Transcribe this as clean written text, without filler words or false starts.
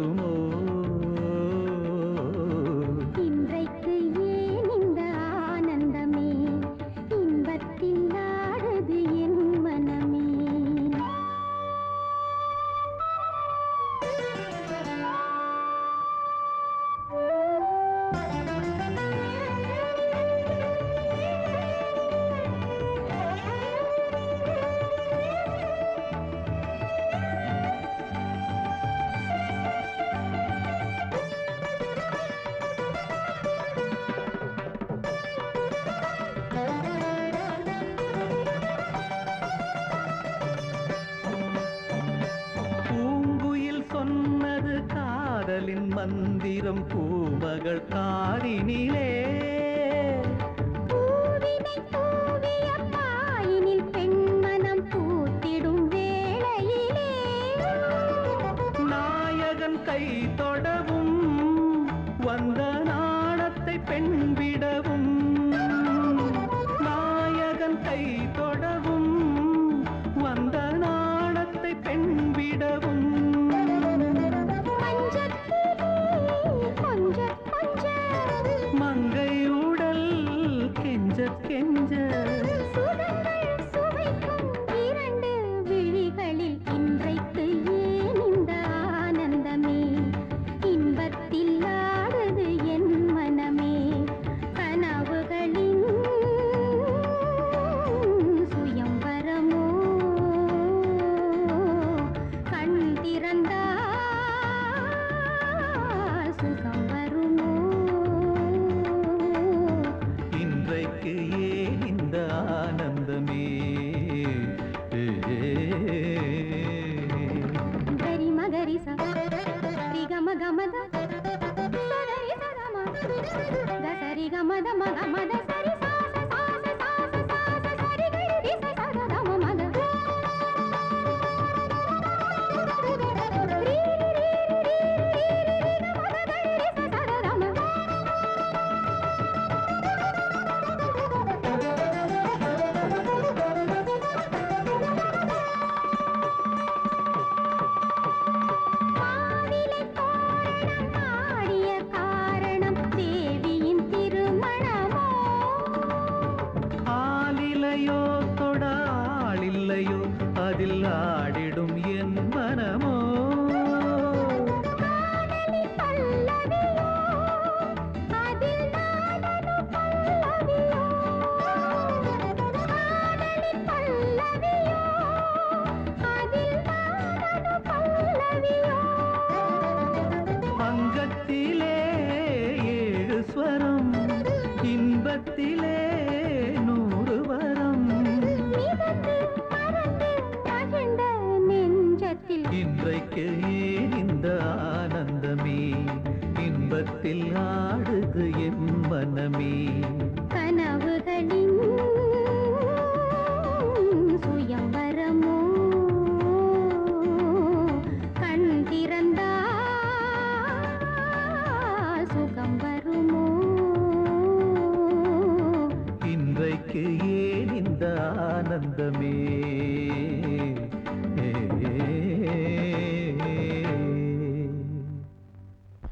வருமோ? இன்றைக்கு ஏன் இந்த ஆனந்தமே, இன்பத்தில் ஆடுது என் மனமே. சொன்னது காதலின் மந்திரம் பூமகள் காரினிலே. பூவினை தூவிய பாயினில் பெண்மனம் பூத்திடும் வேளையிலே, நாயகன் கை தொடவும் வந்த நாணத்தை பெண்விடவும், நாயகன் கை தொடவும் வந்த நாணத்தை பெண்விடவும், மங்கை உடல் கெஞ்ச கெஞ்ச சுவைக்கும் இரண்டு விழிகளில் இன்றைக்கு ஏன் இந்த ஆனந்தமே, இன்பத்தில் ஆடுது என் மனமே. கனவுகளின் சுயம்பரமோ, கண் திறந்தால் சுகம் வருமோ? இன்றைக்கு ஏன் இந்த ஆனந்தமே? கரி மகரி சரி கம கமத சரி சரம தசரி கமத மக மத சரி சாச சாச சாச சாச சரி கரி ச சரதம மக ரி ரி ரி ரி ரி மக கரி ச சரதம. மாவிலை தோரணம் ஆடிய காரணம் தேவியின் திருமணமோ, ஆளிலையோ தொடாளில்லையோ அதில் ஆடிடும் என் மனமோ, காதலி பல்லவியோ அதில் நானனு பல்லவியோ, காதலி பல்லவியோ அதில் நானனு பல்லவியோ. அங்கத்திலே 7 ஸ்வரம், இன்பத்திலே 100 வரம், மிதந்து மறந்து மகிழ்ந்த நெஞ்சத்தில் இன்றைக்கு ஏன் இந்த ஆனந்தமே, இன்பத்தில் ஆடுது என் மனமே. கனவுகளின் சுயம்பரமோ, கண் திறந்தால் சுகம் வருமோ? இன்றைக்கு ஏன் இந்த ஆனந்தமே?